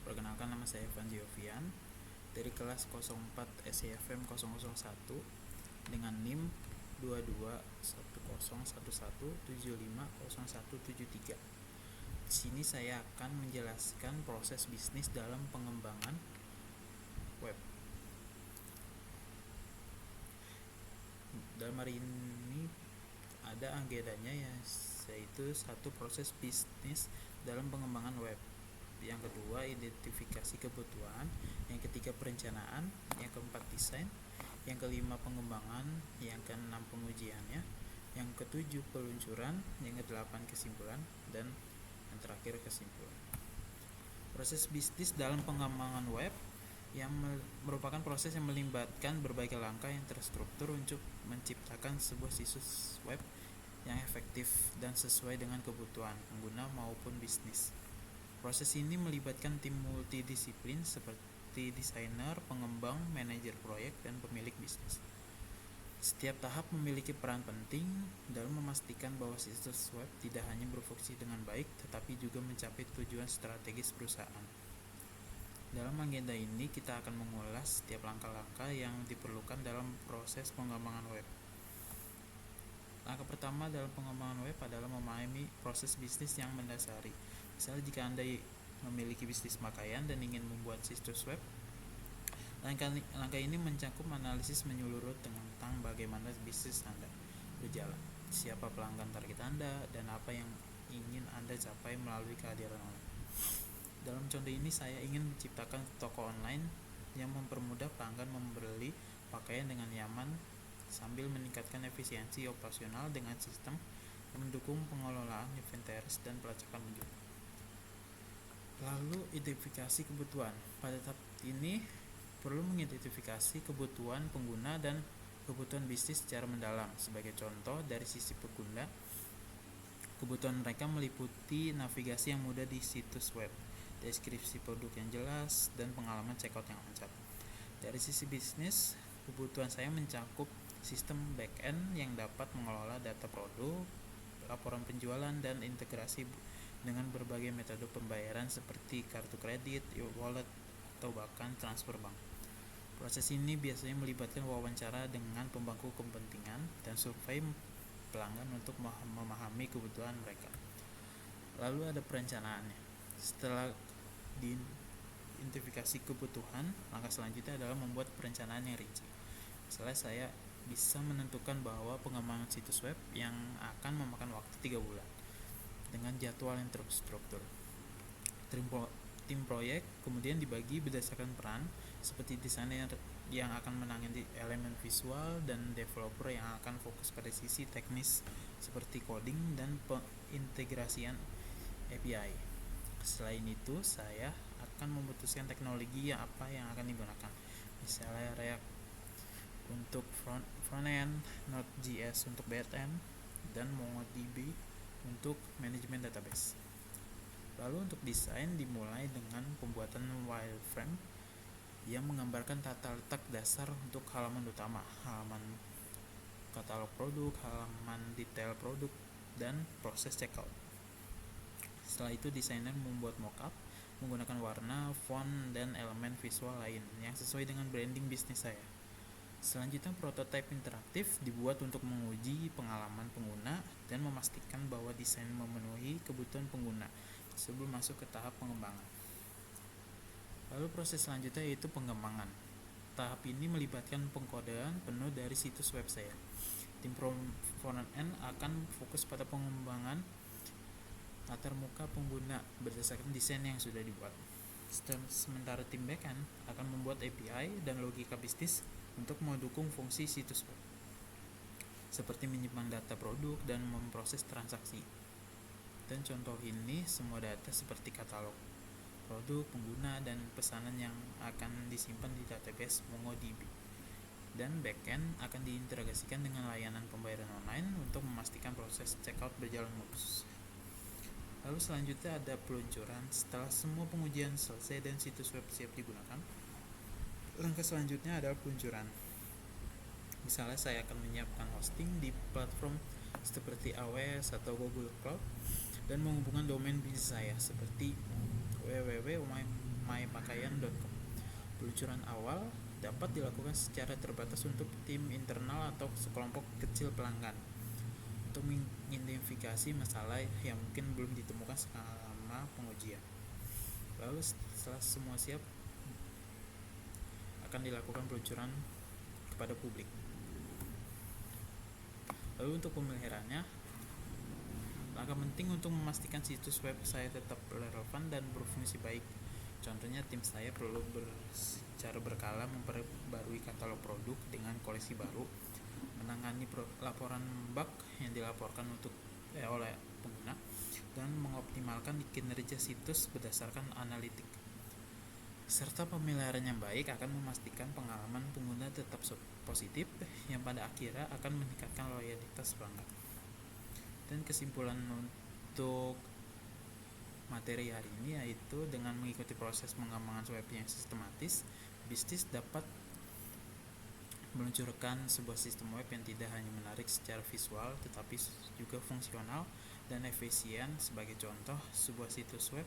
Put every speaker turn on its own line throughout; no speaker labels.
Perkenalkan, nama saya Evan Giovian dari kelas 04 SIFM 001 dengan NIM 221011750173. Di sini saya akan menjelaskan proses bisnis dalam pengembangan web. Dalam hari ini ada agendanya, yaitu satu, proses bisnis dalam pengembangan web. Yang kedua, identifikasi kebutuhan. Yang ketiga, perencanaan. Yang keempat, desain. Yang kelima, pengembangan. Yang keenam, pengujiannya. Yang ketujuh, peluncuran. Yang kedelapan, kesimpulan. Dan yang terakhir, kesimpulan. Proses bisnis dalam pengembangan web yang merupakan proses yang melibatkan berbagai langkah yang terstruktur untuk menciptakan sebuah situs web yang efektif dan sesuai dengan kebutuhan pengguna maupun bisnis. Proses ini melibatkan tim multidisiplin seperti desainer, pengembang, manajer proyek, dan pemilik bisnis. Setiap tahap memiliki peran penting dalam memastikan bahwa situs web tidak hanya berfungsi dengan baik, tetapi juga mencapai tujuan strategis perusahaan. Dalam agenda ini, kita akan mengulas setiap langkah-langkah yang diperlukan dalam proses pengembangan web. Langkah pertama dalam pengembangan web adalah memahami proses bisnis yang mendasari. Misalnya, jika Anda memiliki bisnis pakaian dan ingin membuat situs web, langkah ini mencakup analisis menyeluruh tentang bagaimana bisnis Anda berjalan, siapa pelanggan target Anda, dan apa yang ingin Anda capai melalui kehadiran online. Dalam contoh ini, saya ingin menciptakan toko online yang mempermudah pelanggan membeli pakaian dengan nyaman sambil meningkatkan efisiensi operasional dengan sistem mendukung pengelolaan inventaris dan pelacakan penjualan. Lalu, identifikasi kebutuhan. Pada tahap ini perlu mengidentifikasi kebutuhan pengguna dan kebutuhan bisnis secara mendalam. Sebagai contoh, dari sisi pengguna, kebutuhan mereka meliputi navigasi yang mudah di situs web, deskripsi produk yang jelas, dan pengalaman checkout yang lancar. Dari sisi bisnis, kebutuhan saya mencakup sistem back-end yang dapat mengelola data produk, laporan penjualan, dan integrasi dengan berbagai metode pembayaran seperti kartu kredit, e-wallet, atau bahkan transfer bank. Proses ini biasanya melibatkan wawancara dengan pemangku kepentingan dan survei pelanggan untuk memahami kebutuhan mereka. Lalu ada perencanaannya. Setelah diidentifikasi kebutuhan, langkah selanjutnya adalah membuat perencanaan yang rinci. Misalnya, saya bisa menentukan bahwa pengembangan situs web yang akan memakan waktu 3 bulan dengan jadwal yang terstruktur. Tim proyek kemudian dibagi berdasarkan peran, seperti desainer yang akan menangani elemen visual dan developer yang akan fokus pada sisi teknis seperti coding dan pengintegrasian API. Selain itu, saya akan memutuskan teknologi apa yang akan digunakan. Misalnya React untuk front-end, Node.js untuk back-end, dan MongoDB untuk manajemen database. Lalu untuk desain, dimulai dengan pembuatan wireframe yang menggambarkan tata letak dasar untuk halaman utama, halaman katalog produk, halaman detail produk, dan proses checkout. Setelah itu, desainer membuat mockup menggunakan warna, font, dan elemen visual lain yang sesuai dengan branding bisnis saya. Selanjutnya, prototipe interaktif dibuat untuk menguji pengalaman pengguna dan memastikan bahwa desain memenuhi kebutuhan pengguna sebelum masuk ke tahap pengembangan. Lalu proses selanjutnya yaitu pengembangan. Tahap ini melibatkan pengkodean penuh dari situs web saya. Tim front-end akan fokus pada pengembangan latar muka pengguna berdasarkan desain yang sudah dibuat. Sementara tim backend akan membuat API dan logika bisnis untuk mendukung fungsi situs web, seperti menyimpan data produk dan memproses transaksi. Dan contoh ini semua data seperti katalog produk, pengguna, dan pesanan yang akan disimpan di database MongoDB. Dan backend akan diintegrasikan dengan layanan pembayaran online untuk memastikan proses checkout berjalan mulus. Lalu selanjutnya ada peluncuran. Setelah semua pengujian selesai dan situs web siap digunakan, langkah selanjutnya adalah peluncuran. Misalnya, saya akan menyiapkan hosting di platform seperti AWS atau Google Cloud dan menghubungkan domain bisnis saya seperti www.my mypakaian.com. Peluncuran awal dapat dilakukan secara terbatas untuk tim internal atau sekelompok kecil pelanggan untuk mengidentifikasi masalah yang mungkin belum ditemukan selama pengujian. Lalu setelah semua siap, akan dilakukan peluncuran kepada publik. Lalu untuk pemeliharaannya, langkah penting untuk memastikan situs web saya tetap relevan dan berfungsi baik. Contohnya, tim saya perlu secara berkala memperbarui katalog produk dengan koleksi baru, menangani laporan bug yang dilaporkan oleh pengguna, dan mengoptimalkan kinerja situs berdasarkan analitik. Serta pemeliharaan yang baik akan memastikan pengalaman pengguna tetap positif, yang pada akhirnya akan meningkatkan loyalitas pelanggan. Dan kesimpulan untuk materi hari ini yaitu, dengan mengikuti proses pengembangan web yang sistematis, bisnis dapat meluncurkan sebuah sistem web yang tidak hanya menarik secara visual tetapi juga fungsional dan efisien. Sebagai contoh, sebuah situs web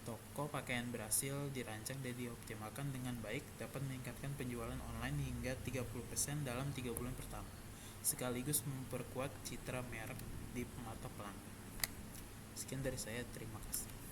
toko pakaian berhasil dirancang dan dioptimalkan dengan baik dapat meningkatkan penjualan online hingga 30% dalam 3 bulan pertama, sekaligus memperkuat citra merek di mata pelanggan. Sekian dari saya, terima kasih.